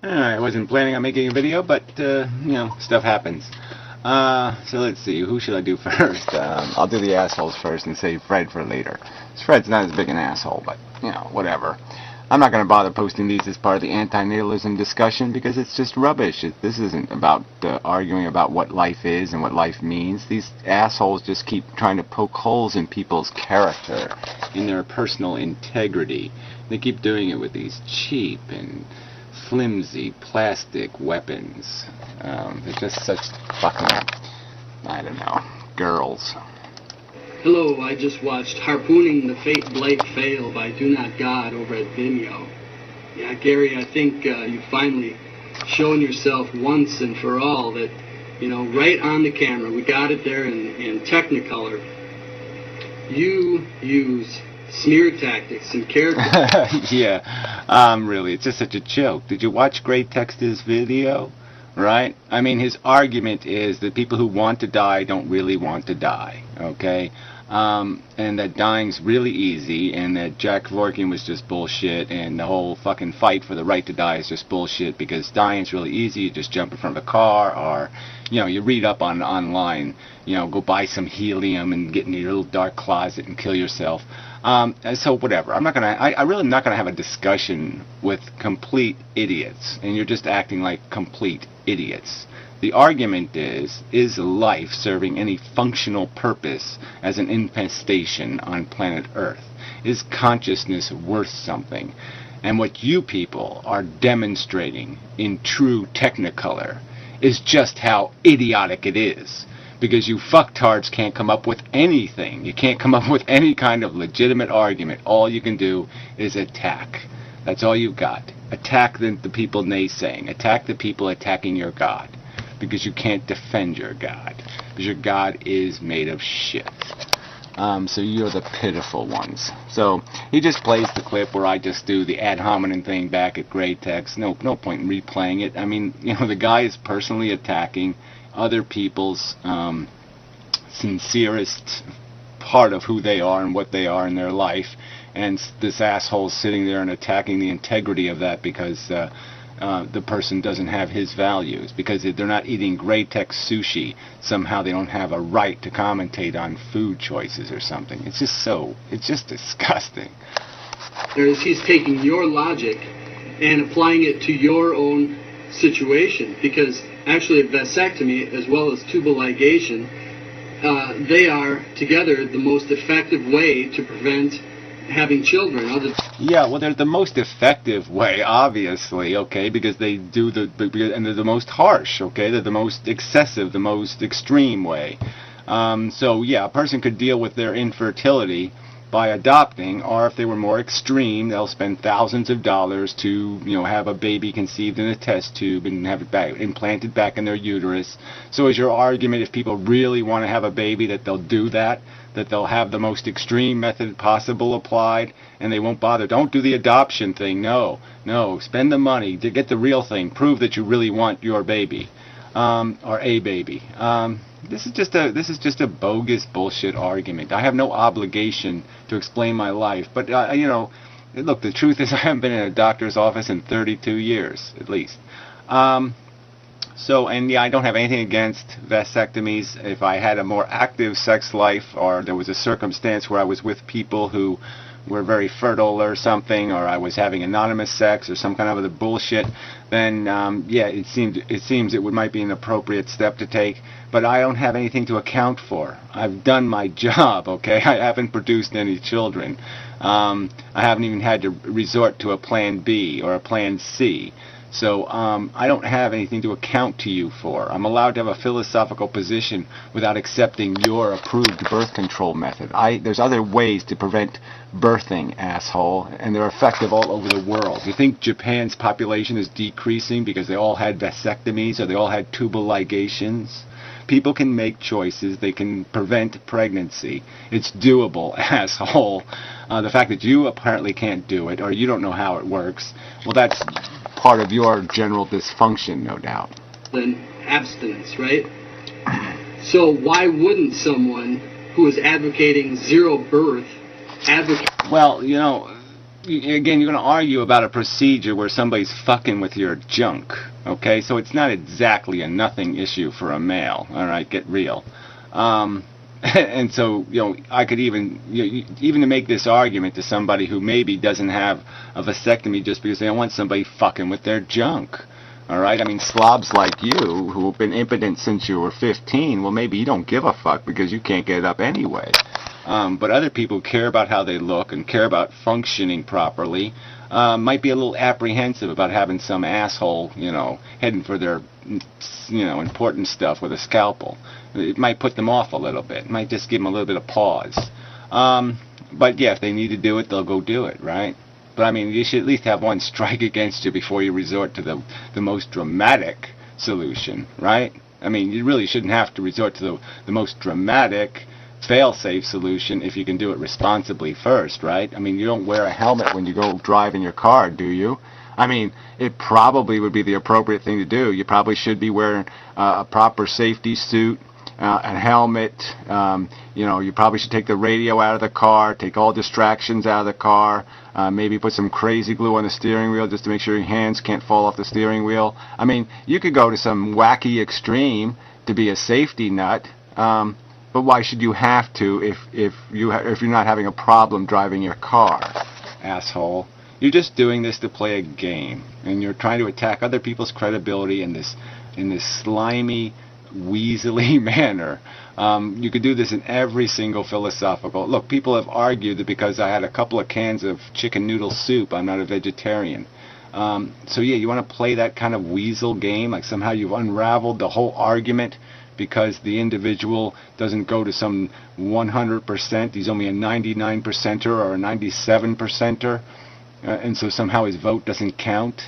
I wasn't planning on making a video, but, stuff happens. So let's see, who should I do first? I'll do the assholes first and save Fred for later. Fred's not as big an asshole, but, whatever. I'm not going to bother posting these as part of the anti-natalism discussion because it's just rubbish. This isn't about arguing about what life is and what life means. These assholes just keep trying to poke holes in people's character, in their personal integrity. They keep doing it with these cheap and flimsy plastic weapons. They're just such fucking, I don't know, girls. Hello, I just watched Harpooning the Fate Blake Fail by Do Not God over at Vimeo. Yeah, Gary, I think you've finally shown yourself once and for all that, right on the camera, we got it there in Technicolor. You use smear tactics and character. Yeah, really, it's just such a joke. Did you watch Great Text's video? Right? I mean, his argument is that people who want to die don't really want to die, okay? And that dying's really easy, and that Jack Kevorkian was just bullshit, and the whole fucking fight for the right to die is just bullshit, because dying's really easy. You just jump in front of a car, or, you read up online, go buy some helium and get in your little dark closet and kill yourself. So whatever. I really am not gonna have a discussion with complete idiots, and you're just acting like complete idiots. The argument is life serving any functional purpose as an infestation on planet Earth? Is consciousness worth something? And what you people are demonstrating in true Technicolor is just how idiotic it is. Because you fucktards can't come up with anything. You can't come up with any kind of legitimate argument. All you can do is attack. That's all you've got. Attack the people naysaying. Attack the people attacking your God. Because you can't defend your God. Because your God is made of shit. So you're the pitiful ones. So he just plays the clip where I just do the ad hominem thing back at Great Text. No point in replaying it. I mean, the guy is personally attacking other people's sincerest part of who they are and what they are in their life, and this asshole's sitting there and attacking the integrity of that because the person doesn't have his values, because they're not eating Great Text sushi. Somehow they don't have a right to commentate on food choices or something. It's just disgusting. He's taking your logic and applying it to your own situation, because actually a vasectomy as well as tubal ligation, they are together the most effective way to prevent having children. Yeah, well, they're the most effective way, obviously, okay, because they do and they're the most harsh, okay, they're the most excessive, the most extreme way. So yeah, a person could deal with their infertility by adopting, or if they were more extreme, they'll spend thousands of dollars to, have a baby conceived in a test tube and have it implanted back in their uterus. So is your argument, if people really want to have a baby, that they'll do that they'll have the most extreme method possible applied, and they won't bother? Don't do the adoption thing. No, spend the money to get the real thing. Prove that you really want your baby, or a baby. This is just a bogus bullshit argument. I have no obligation to explain my life, but look, the truth is I haven't been in a doctor's office in 32 years at least. I don't have anything against vasectomies. If I had a more active sex life, or there was a circumstance where I was with people who were very fertile or something, or I was having anonymous sex or some kind of other bullshit, then it seems it might be an appropriate step to take. But I don't have anything to account for. I've done my job, okay? I haven't produced any children. I haven't even had to resort to a plan B or a plan C. So I don't have anything to account to you for. I'm allowed to have a philosophical position without accepting your approved birth control method. There's other ways to prevent birthing, asshole, and they're effective all over the world. You think Japan's population is decreasing because they all had vasectomies or they all had tubal ligations? People can make choices. They can prevent pregnancy. It's doable, asshole. The fact that you apparently can't do it, or you don't know how it works, well, that's part of your general dysfunction, no doubt. Than abstinence, right? So why wouldn't someone who is advocating zero birth advocate? Well, again, you're going to argue about a procedure where somebody's fucking with your junk, okay? So it's not exactly a nothing issue for a male, all right? Get real. And so, I could even, even to make this argument to somebody who maybe doesn't have a vasectomy just because they don't want somebody fucking with their junk. All right? I mean, slobs like you, who have been impotent since you were 15, well, maybe you don't give a fuck because you can't get it up anyway. But other people who care about how they look and care about functioning properly might be a little apprehensive about having some asshole, heading for their, important stuff with a scalpel. It might put them off a little bit. It might just give them a little bit of pause. But yeah, if they need to do it, they'll go do it, right? But I mean, you should at least have one strike against you before you resort to the most dramatic solution, right? I mean, you really shouldn't have to resort to the most dramatic fail-safe solution if you can do it responsibly first, right? I mean, you don't wear a helmet when you go drive in your car, do you? I mean, it probably would be the appropriate thing to do. You probably should be wearing a proper safety suit, a helmet. You probably should take the radio out of the car, take all distractions out of the car, maybe put some crazy glue on the steering wheel just to make sure your hands can't fall off the steering wheel. I mean, you could go to some wacky extreme to be a safety nut. But why should you have to if you're not having a problem driving your car, asshole? You're just doing this to play a game, and you're trying to attack other people's credibility in this slimy, weaselly manner. You could do this in every single philosophical. Look, people have argued that because I had a couple of cans of chicken noodle soup, I'm not a vegetarian. So yeah, you want to play that kind of weasel game, like somehow you've unraveled the whole argument because the individual doesn't go to some 100%, he's only a 99%er or a 97%er, and so somehow his vote doesn't count.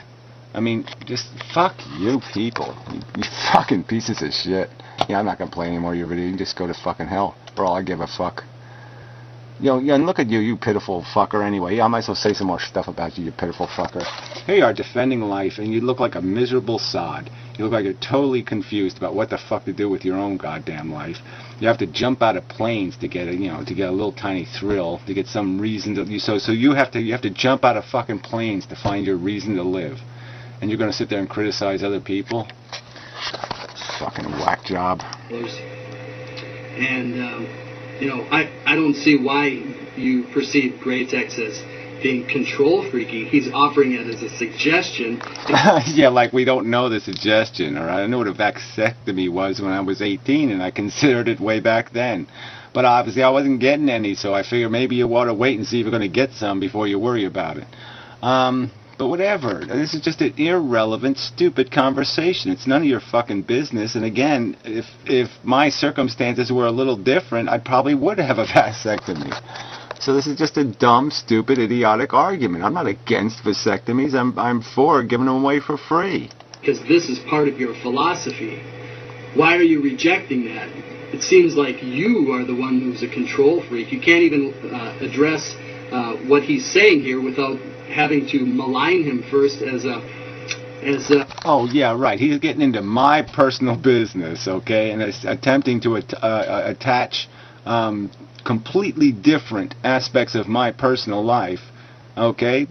I mean, just fuck you people. You fucking pieces of shit. Yeah, I'm not going to play any more of your video. You can just go to fucking hell, for all I give a fuck. And look at you, you pitiful fucker anyway. Yeah, I might as well say some more stuff about you, you pitiful fucker. Here you are defending life, and you look like a miserable sod. You look like you're totally confused about what the fuck to do with your own goddamn life. You have to jump out of planes to get to get a little tiny thrill, to get some reason to. So you have to jump out of fucking planes to find your reason to live. And you're going to sit there and criticize other people? Fucking whack job. And, I don't see why you perceive Greatex as being control freaky. He's offering it as a suggestion. Yeah, like we don't know the suggestion, all right? I know what a vasectomy was when I was 18, and I considered it way back then. But obviously I wasn't getting any, so I figured maybe you ought to wait and see if you're going to get some before you worry about it. But whatever. This is just an irrelevant, stupid conversation. It's none of your fucking business. And again, if my circumstances were a little different, I probably would have a vasectomy. So this is just a dumb, stupid, idiotic argument. I'm not against vasectomies. I'm for giving them away for free. Because this is part of your philosophy. Why are you rejecting that? It seems like you are the one who's a control freak. You can't even address what he's saying here without having to malign him first as a... Oh, yeah, right. He's getting into my personal business, okay, and attempting to attach completely different aspects of my personal life, okay?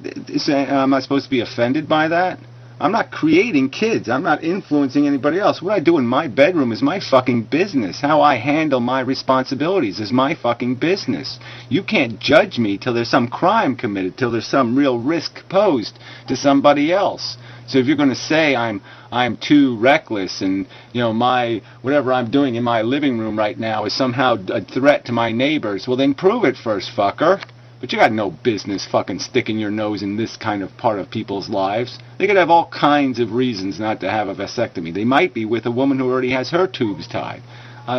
Am I supposed to be offended by that? I'm not creating kids. I'm not influencing anybody else. What I do in my bedroom is my fucking business. How I handle my responsibilities is my fucking business. You can't judge me till there's some crime committed, till there's some real risk posed to somebody else. So if you're going to say I'm too reckless and, my whatever I'm doing in my living room right now is somehow a threat to my neighbors, well then prove it first, fucker. But you got no business fucking sticking your nose in this kind of part of people's lives. They could have all kinds of reasons not to have a vasectomy. They might be with a woman who already has her tubes tied.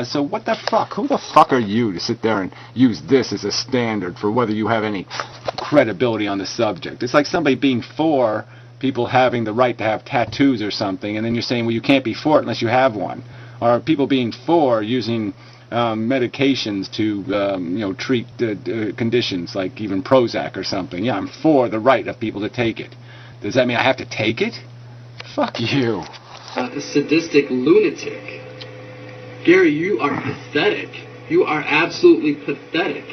So what the fuck? Who the fuck are you to sit there and use this as a standard for whether you have any credibility on the subject? It's like somebody being for people having the right to have tattoos or something, and then you're saying, well, you can't be for it unless you have one. Or people being for using medications to treat conditions like even Prozac or something. Yeah, I'm for the right of people to take it. Does that mean I have to take it? Fuck you. A sadistic lunatic. Gary, you are pathetic. You are absolutely pathetic.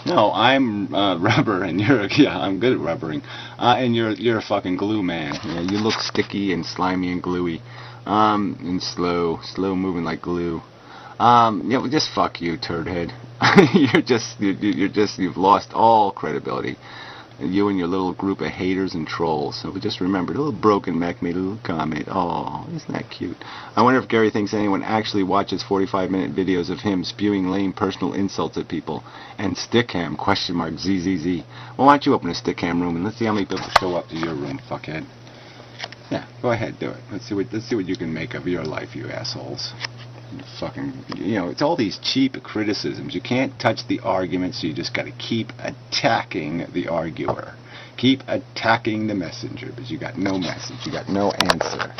No, I'm rubber, and you're I'm good at rubbering, and you're a fucking glue man. Yeah, you look sticky and slimy and gluey, and slow moving like glue. Yeah, well, just fuck you, turdhead. You've lost all credibility. You and your little group of haters and trolls. So we just remembered, a little broken mech made a little comment. Oh, isn't that cute? I wonder if Gary thinks anyone actually watches 45-minute videos of him spewing lame personal insults at people. And Stickam, !ZZZ. Well, why don't you open a Stickam room and let's see how many people show up to your room, fuckhead. Yeah, go ahead, do it. Let's see what you can make of your life, you assholes. Fucking, it's all these cheap criticisms. You can't touch the argument, so you just got to keep attacking the arguer. Keep attacking the messenger, because you got no message. You got no answer.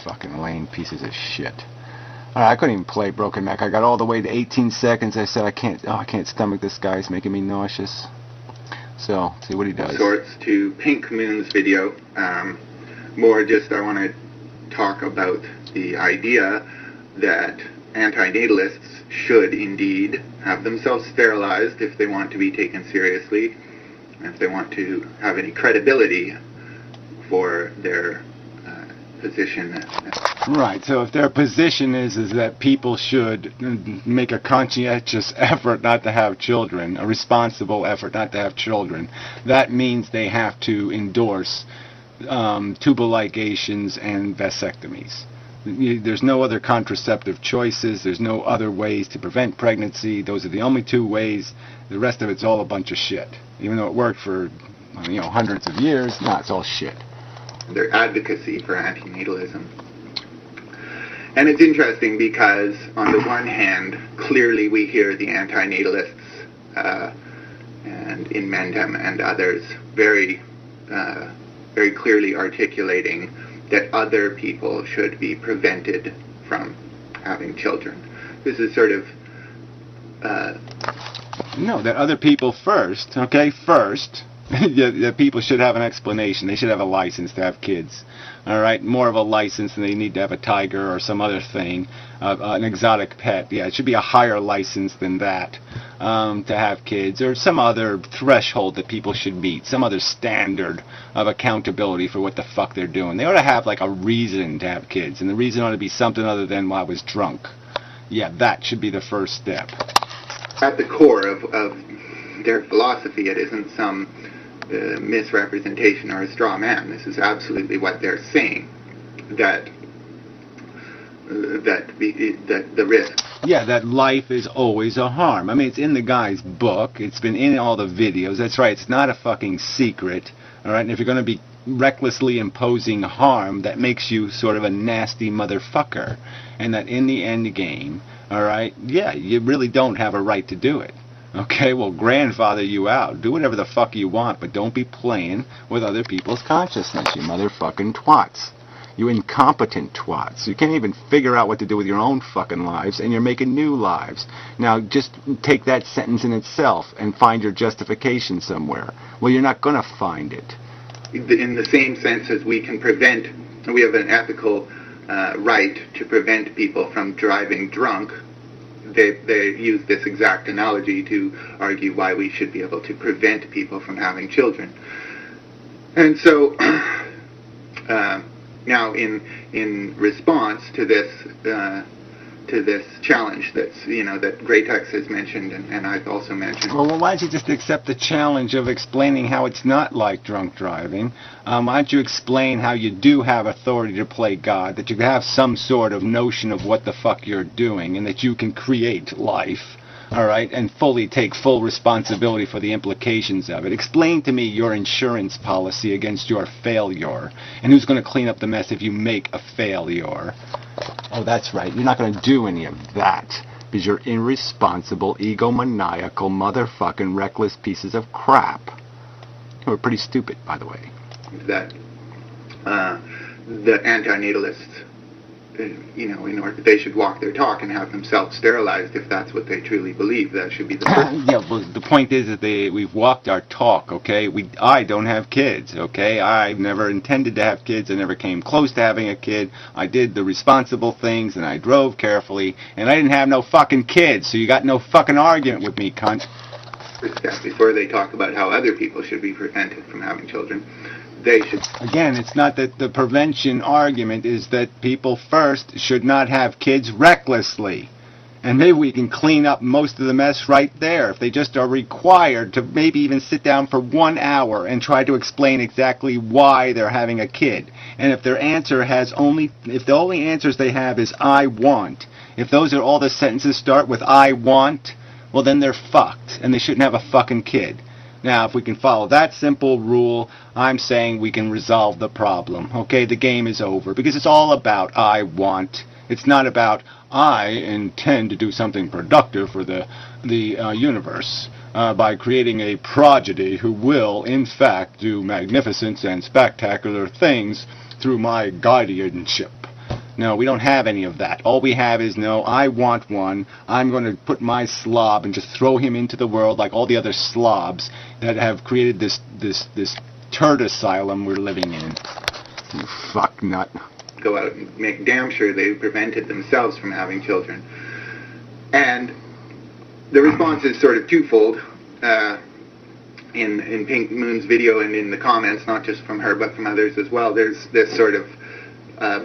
Fucking lame pieces of shit. Alright, I couldn't even play Broken Mac. I got all the way to 18 seconds. I said I can't stomach this guy. He's making me nauseous. So, see what he does. Sorts to Pink Moon's video. More just I want to talk about the idea that antinatalists should indeed have themselves sterilized if they want to be taken seriously, if they want to have any credibility for their position. Right, so if their position is that people should make a conscientious effort not to have children, a responsible effort not to have children, that means they have to endorse tubal ligations and vasectomies. There's no other contraceptive choices. There's no other ways to prevent pregnancy. Those are the only two ways. The rest of it's all a bunch of shit. Even though it worked for, hundreds of years, it's all shit. Their advocacy for antinatalism. And it's interesting because, on the one hand, clearly we hear the antinatalists and in Mendham and others very clearly articulating that other people should be prevented from having children. This is sort of... No, that other people first, first, that people should have an explanation. They should have a license to have kids. All right, more of a license than they need to have a tiger or some other thing, an exotic pet. Yeah, it should be a higher license than that to have kids, or some other threshold that people should meet, some other standard of accountability for what the fuck they're doing. They ought to have like a reason to have kids, and the reason ought to be something other than, well, I was drunk. Yeah, that should be the first step. At the core of their philosophy, it isn't some misrepresentation or a straw man. This is absolutely what they're saying, that the risk. Yeah, that life is always a harm. I mean, it's in the guy's book. It's been in all the videos. That's right. It's not a fucking secret. All right. And if you're going to be recklessly imposing harm, that makes you sort of a nasty motherfucker. And that in the end game, all right, yeah, you really don't have a right to do it. Okay, well, grandfather you out. Do whatever the fuck you want, but don't be playing with other people's consciousness, you motherfucking twats. You incompetent twats. You can't even figure out what to do with your own fucking lives, and you're making new lives. Now, just take that sentence in itself and find your justification somewhere. Well, you're not going to find it. In the same sense as we can prevent, we have an ethical right to prevent people from driving drunk. They use this exact analogy to argue why we should be able to prevent people from having children. And so, now in response to this challenge that's that Greytex has mentioned and I've also mentioned. Well, why don't you just accept the challenge of explaining how it's not like drunk driving? Why don't you explain how you do have authority to play God, that you have some sort of notion of what the fuck you're doing, and that you can create life, all right, and fully take full responsibility for the implications of it. Explain to me your insurance policy against your failure, and who's going to clean up the mess if you make a failure. Oh, that's right. You're not going to do any of that because you're irresponsible, egomaniacal, motherfucking reckless pieces of crap. You're pretty stupid, by the way. That the antinatalists, in order they should walk their talk and have themselves sterilized if that's what they truly believe. That should be the first. Yeah, well, the point is that we've walked our talk, okay? I don't have kids, okay? I've never intended to have kids. I never came close to having a kid. I did the responsible things, and I drove carefully, and I didn't have no fucking kids, so you got no fucking argument with me, cunt. first step, before they talk about how other people should be prevented from having children, they should... Again, it's not that the prevention argument is that people first should not have kids recklessly. And maybe we can clean up most of the mess right there if they just are required to maybe even sit down for 1 hour and try to explain exactly why they're having a kid. And if their answer if the only answers they have is I want, if those are all the sentences start with I want, well then they're fucked and they shouldn't have a fucking kid. Now, if we can follow that simple rule, I'm saying we can resolve the problem. Okay, the game is over because it's all about I want. It's not about I intend to do something productive for the universe by creating a prodigy who will, in fact, do magnificent and spectacular things through my guardianship. No, we don't have any of that. All we have is, no, I want one. I'm going to put my slob and just throw him into the world like all the other slobs that have created this turd asylum we're living in. You fuck nut. Go out and make damn sure they prevented themselves from having children. And the response is sort of twofold in Pink Moon's video and in the comments, not just from her but from others as well. There's this sort of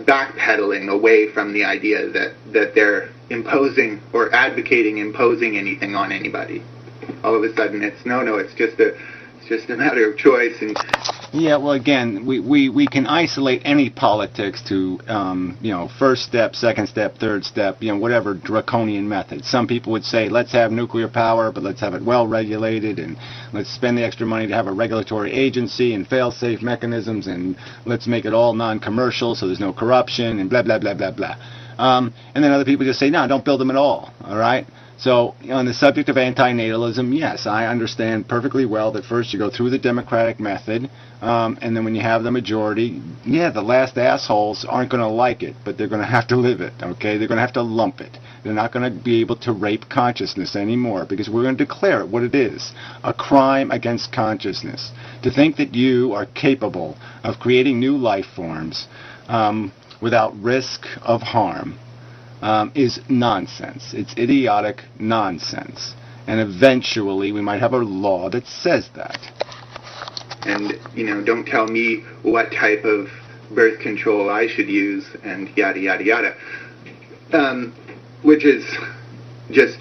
backpedaling away from the idea that they're imposing or advocating imposing anything on anybody. All of a sudden it's it's just a matter of choice. And yeah, well, again, we can isolate any politics to first step, second step, third step, whatever draconian method. Some people would say let's have nuclear power, but let's have it well regulated, and let's spend the extra money to have a regulatory agency and fail-safe mechanisms, and let's make it all non-commercial so there's no corruption and blah blah blah blah blah. And then other people just say no, don't build them at all. All right. So, on the subject of antinatalism, yes, I understand perfectly well that first you go through the democratic method, and then when you have the majority, yeah, the last assholes aren't going to like it, but they're going to have to live it, okay? They're going to have to lump it. They're not going to be able to rape consciousness anymore, because we're going to declare it what it is, a crime against consciousness. To think that you are capable of creating new life forms without risk of harm is nonsense. It's idiotic nonsense. And eventually we might have a law that says that. And, don't tell me what type of birth control I should use and yada, yada, yada. Which is just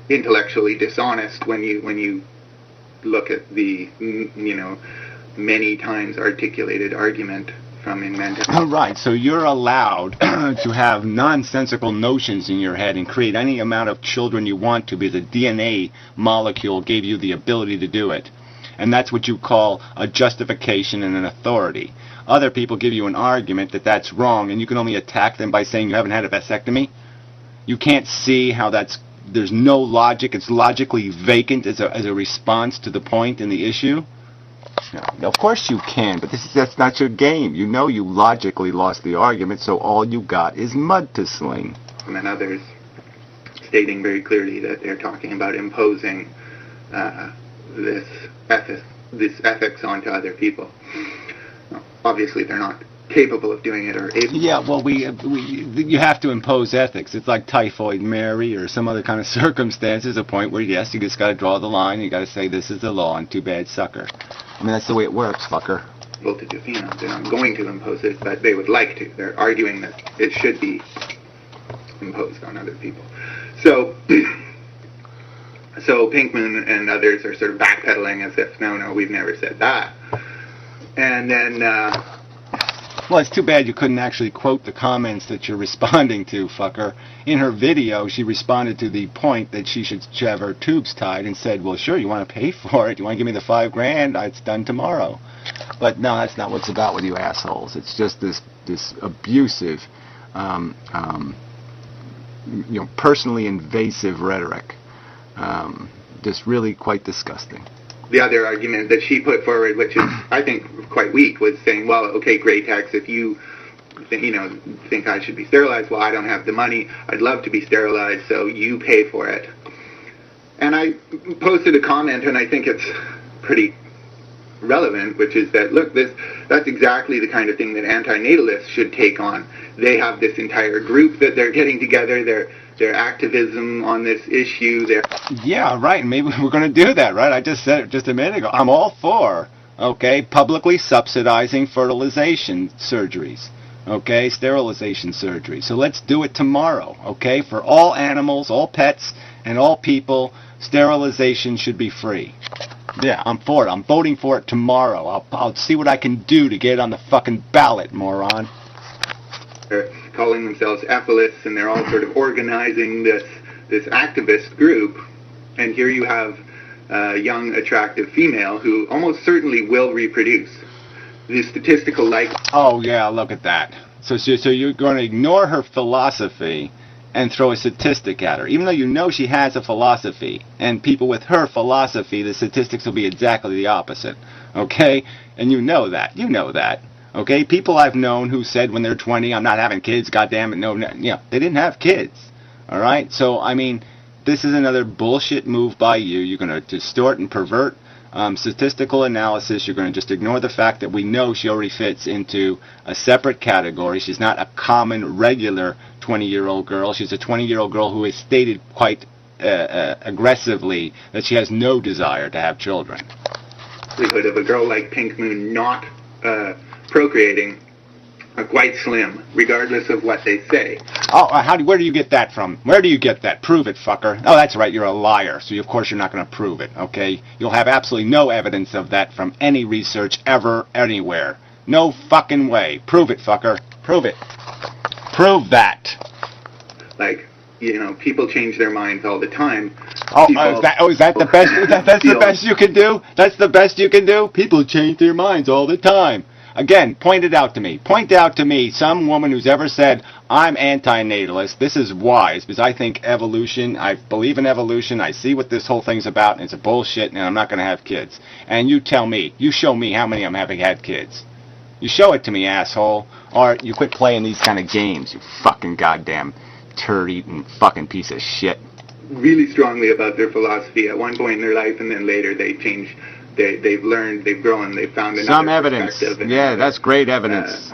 intellectually dishonest when you look at the, many times articulated argument from invented. All right, so you're allowed to have nonsensical notions in your head and create any amount of children you want to because a DNA molecule gave you the ability to do it. And that's what you call a justification and an authority. Other people give you an argument that that's wrong, and you can only attack them by saying you haven't had a vasectomy. You can't see how there's no logic. It's logically vacant as a response to the point in the issue. No, of course you can, but that's not your game. You logically lost the argument, so all you got is mud to sling. And then others stating very clearly that they're talking about imposing this ethics onto other people. Well, obviously they're not capable of doing it or able. Yeah, well, you have to impose ethics. It's like Typhoid Mary or some other kind of circumstances, a point where, yes, you just got to draw the line. You got to say this is the law and too bad, sucker. I mean, that's the way it works, fucker. Well, they're not going to impose it, but they would like to. They're arguing that it should be imposed on other people. So Pink Moon and others are sort of backpedaling as if, no, we've never said that. And then... well, it's too bad you couldn't actually quote the comments that you're responding to, fucker. In her video, she responded to the point that she should have her tubes tied and said, well, sure, you want to pay for it? You want to give me the $5,000? It's done tomorrow. But no, that's not what it's about with you assholes. It's just this abusive, personally invasive rhetoric. Just really quite disgusting. The other argument that she put forward, which is, I think, quite weak, was saying, well, okay, Great Tex, if you, think I should be sterilized, well, I don't have the money. I'd love to be sterilized, so you pay for it. And I posted a comment, and I think it's pretty relevant, which is that, look, that's exactly the kind of thing that antinatalists should take on. They have this entire group that they're getting together. their activism on this issue. Yeah, right. Maybe we're going to do that, right? I just said it just a minute ago. I'm all for, okay, publicly subsidizing fertilization surgeries, okay, sterilization surgery. So let's do it tomorrow, okay? For all animals, all pets, and all people, sterilization should be free. Yeah, I'm for it. I'm voting for it tomorrow. I'll see what I can do to get it on the fucking ballot, moron. They're calling themselves ethalists, and they're all sort of organizing this activist group. And here you have a young, attractive female who almost certainly will reproduce. The statistical Oh yeah, look at that. So you're going to ignore her philosophy and throw a statistic at her, even though you know she has a philosophy, and people with her philosophy, the statistics will be exactly the opposite, okay? And you know that, okay? People I've known who said when they're 20, I'm not having kids, goddamn it, no, they didn't have kids, all right? So, I mean, this is another bullshit move by you. You're going to distort and pervert statistical analysis. You're going to just ignore the fact that we know she already fits into a separate category. She's not a common, regular 20-year-old girl. She's a 20-year-old girl who has stated quite aggressively that she has no desire to have children. The likelihood of a girl like Pink Moon not procreating are quite slim, regardless of what they say. Oh, where do you get that from? Where do you get that? Prove it, fucker. Oh, that's right, you're a liar, so of course you're not going to prove it, okay? You'll have absolutely no evidence of that from any research ever, anywhere. No fucking way. Prove it, fucker. Prove it. Prove that. Like, people change their minds all the time. Is that the best? That's the best you can do? That's the best you can do? People change their minds all the time. Again, point it out to me. Point out to me some woman who's ever said, I'm anti-natalist. This is wise, because I think evolution, I believe in evolution, I see what this whole thing's about, and it's a bullshit, and I'm not going to have kids. And you tell me, you show me how many I'm having had kids. You show it to me, asshole, or you quit playing these kind of games, you fucking goddamn turd-eating fucking piece of shit. Really strongly about their philosophy at one point in their life, and then later they change. They've learned, they've grown, they've found another some evidence. Yeah, that's great evidence.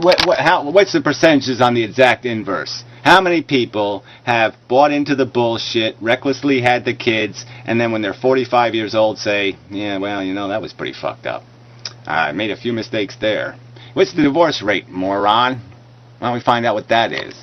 What's the percentages on the exact inverse? How many people have bought into the bullshit, recklessly had the kids, and then when they're 45 years old say, yeah, well, that was pretty fucked up. I made a few mistakes there. What's the divorce rate, moron? Why don't we find out what that is?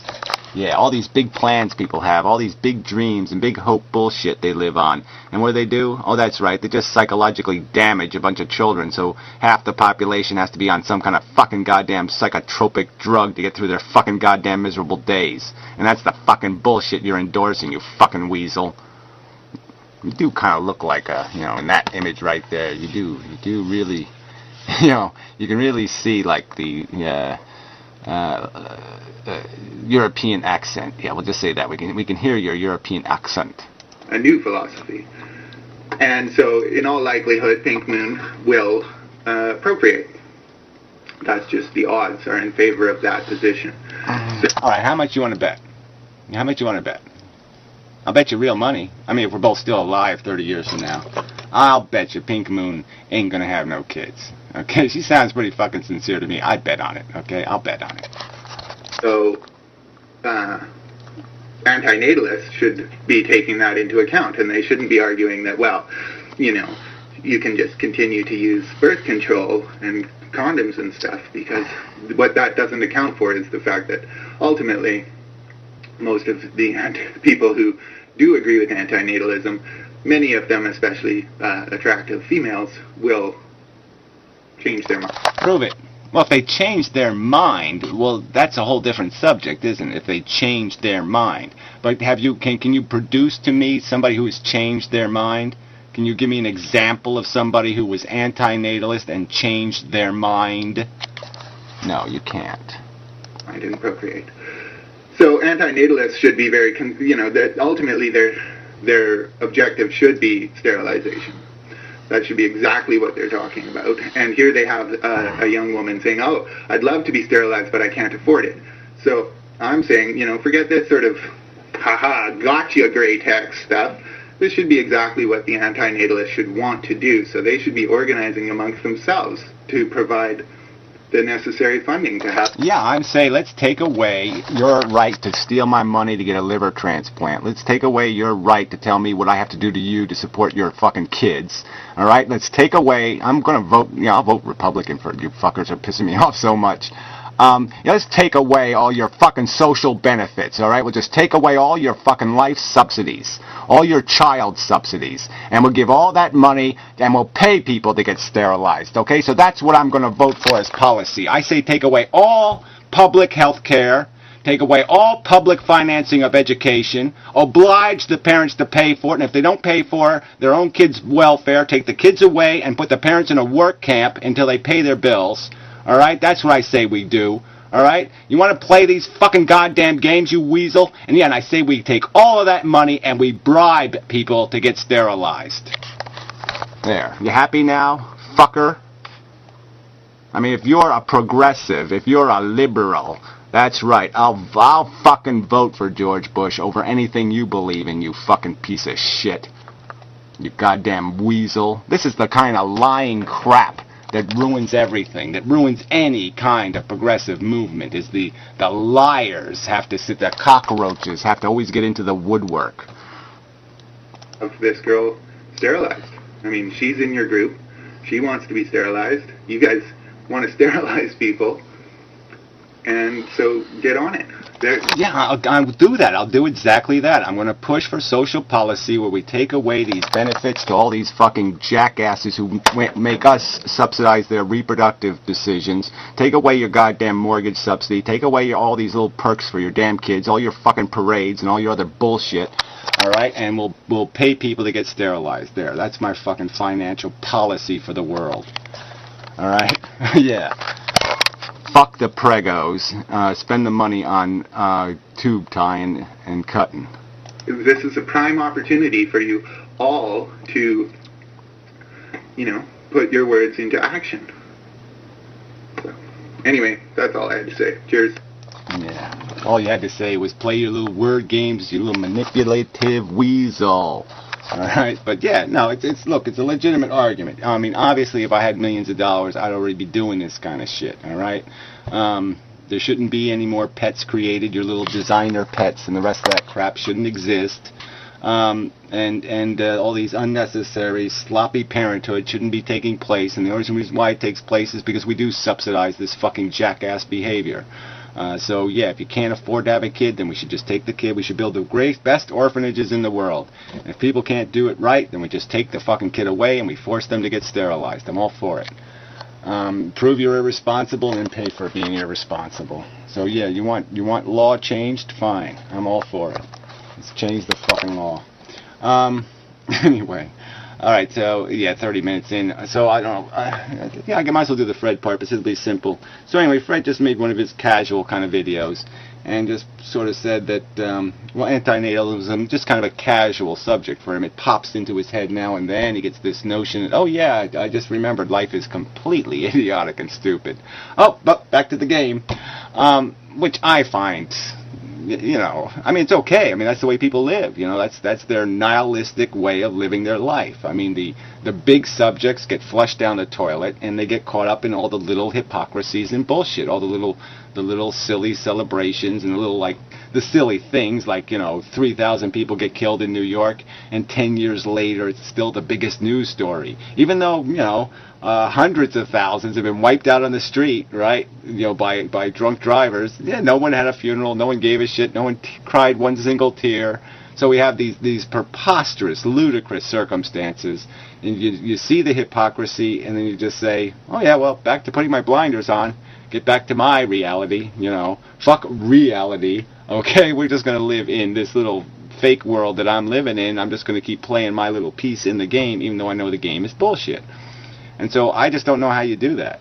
Yeah, all these big plans people have, all these big dreams and big hope bullshit they live on. And what do? Oh, that's right, they just psychologically damage a bunch of children, so half the population has to be on some kind of fucking goddamn psychotropic drug to get through their fucking goddamn miserable days. And that's the fucking bullshit you're endorsing, you fucking weasel. You do kind of look like in that image right there, you do really, you can really see like the, European accent. Yeah, we'll just say that. We can hear your European accent. A new philosophy. And so, in all likelihood, Pink Moon will procreate. That's just the odds are in favor of that position. All right, how much you want to bet? How much you want to bet? I'll bet you real money. I mean, if we're both still alive 30 years from now, I'll bet you Pink Moon ain't gonna have no kids. Okay, she sounds pretty fucking sincere to me. I'd bet on it. Okay, I'll bet on it. So, anti-natalists should be taking that into account, and they shouldn't be arguing that, well, you can just continue to use birth control and condoms and stuff, because what that doesn't account for is the fact that ultimately most of the people who do agree with anti-natalism, many of them, especially attractive females, will change their mind. Prove it. Well, if they change their mind, well, that's a whole different subject, isn't it? If they change their mind. But can you produce to me somebody who has changed their mind? Can you give me an example of somebody who was anti-natalist and changed their mind? No, you can't. I didn't procreate. So anti-natalists should be very, that ultimately their objective should be sterilization. That should be exactly what they're talking about. And here they have a young woman saying, oh, I'd love to be sterilized, but I can't afford it. So I'm saying, forget this sort of, gotcha gray text stuff. This should be exactly what the anti-natalists should want to do. So they should be organizing amongst themselves to provide the necessary funding to have. Yeah, I'm saying let's take away your right to steal my money to get a liver transplant. Let's take away your right to tell me what I have to do to you to support your fucking kids. All right, let's take away. I'm gonna vote. I'll vote Republican for you fuckers are pissing me off so much. Let's take away all your fucking social benefits, all right? We'll just take away all your fucking life subsidies, all your child subsidies, and we'll give all that money and we'll pay people to get sterilized, okay? So that's what I'm going to vote for as policy. I say take away all public health care, take away all public financing of education, oblige the parents to pay for it, and if they don't pay for their own kids' welfare, take the kids away and put the parents in a work camp until they pay their bills. All right, that's what I say we do. All right, you want to play these fucking goddamn games, you weasel? And yeah, and I say we take all of that money and we bribe people to get sterilized. There, you happy now, fucker? I mean, if you're a progressive, if you're a liberal, that's right. I'll fucking vote for George Bush over anything you believe in, you fucking piece of shit. You goddamn weasel. This is the kind of lying crap that ruins everything, that ruins any kind of progressive movement, is the liars have to sit, the cockroaches have to always get into the woodwork. Of this girl sterilized. I mean, she's in your group. She wants to be sterilized. You guys want to sterilize people. And so get on it. Yeah, I'll do that. I'll do exactly that. I'm going to push for social policy where we take away these benefits to all these fucking jackasses who make us subsidize their reproductive decisions. Take away your goddamn mortgage subsidy. Take away all these little perks for your damn kids, all your fucking parades and all your other bullshit. All right, and we'll pay people to get sterilized. There, that's my fucking financial policy for the world. All right, yeah. Fuck the pregos. Spend the money on tube tying and cutting. This is a prime opportunity for you all to, put your words into action. So, anyway, that's all I had to say. Cheers. Yeah. All you had to say was play your little word games, you little manipulative weasel. All right, but yeah, no, it's a legitimate argument. I mean, obviously, if I had millions of dollars, I'd already be doing this kind of shit. All right, there shouldn't be any more pets created. Your little designer pets and the rest of that crap shouldn't exist. And all these unnecessary sloppy parenthood shouldn't be taking place. And the only reason why it takes place is because we do subsidize this fucking jackass behavior. So yeah, if you can't afford to have a kid, then we should just take the kid. We should build the best orphanages in the world. And if people can't do it right, then we just take the fucking kid away and we force them to get sterilized. I'm all for it. Prove you're irresponsible and then pay for being irresponsible. So yeah, you want law changed? Fine. I'm all for it. Let's change the fucking law. Anyway. Alright, so, yeah, 30 minutes in. So, I don't know. I might as well do the Fred part, but it'll be simple. So, anyway, Fred just made one of his casual kind of videos and just sort of said that, antinatalism, just kind of a casual subject for him. It pops into his head now and then. He gets this notion that, oh, yeah, I just remembered life is completely idiotic and stupid. Oh, but back to the game, which I find... I mean, it's okay. I mean, that's the way people live. That's their nihilistic way of living their life. I mean, the big subjects get flushed down the toilet, and they get caught up in all the little hypocrisies and bullshit, all the little silly celebrations and the silly things like 3,000 people get killed in New York, and 10 years later it's still the biggest news story, even though hundreds of thousands have been wiped out on the street, right? By drunk drivers. Yeah, no one had a funeral, no one gave a shit, no one cried one single tear. So we have these preposterous, ludicrous circumstances, and you see the hypocrisy, and then you just say, oh yeah, well, back to putting my blinders on, get back to my reality, fuck reality, okay? We're just going to live in this little fake world that I'm living in. I'm just going to keep playing my little piece in the game, even though I know the game is bullshit. And so I just don't know how you do that.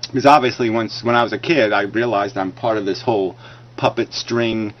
Because obviously when I was a kid, I realized I'm part of this whole puppet string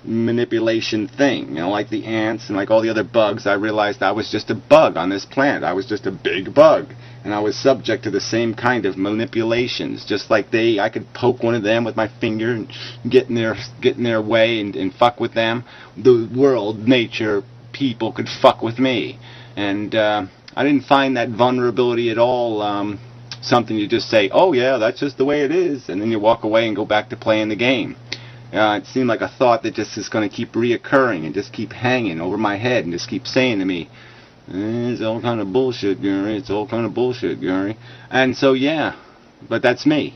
manipulation thing. Like the ants and like all the other bugs, I realized I was just a bug on this planet. I was just a big bug. And I was subject to the same kind of manipulations. Just like I could poke one of them with my finger and get in their way and fuck with them. The world, nature, people could fuck with me. And I didn't find that vulnerability at all something you just say, oh yeah, that's just the way it is, and then you walk away and go back to playing the game. It seemed like a thought that just is going to keep reoccurring and just keep hanging over my head and just keep saying to me, it's all kind of bullshit, Gary. It's all kind of bullshit, Gary. And so, yeah, but that's me.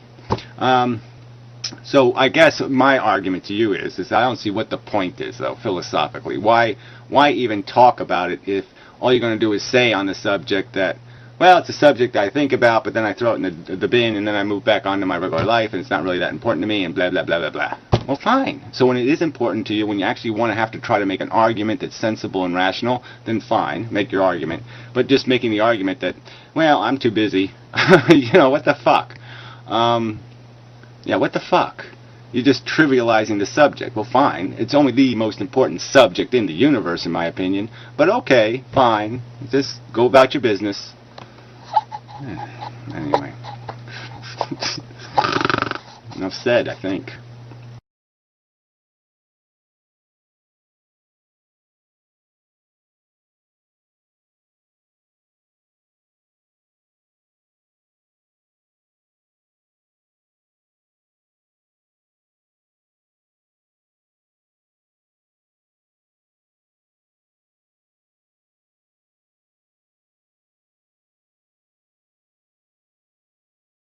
So I guess my argument to you is I don't see what the point is, though, philosophically. Why even talk about it if all you're going to do is say on the subject that, well, it's a subject I think about, but then I throw it in the bin, and then I move back onto my regular life, and it's not really that important to me, and blah, blah, blah, blah, blah. Well, fine. So when it is important to you, when you actually want to have to try to make an argument that's sensible and rational, then fine, make your argument. But just making the argument that, well, I'm too busy, what the fuck? Yeah, what the fuck? You're just trivializing the subject. Well, fine. It's only the most important subject in the universe, in my opinion. But okay, fine. Just go about your business. Anyway. Enough said, I think.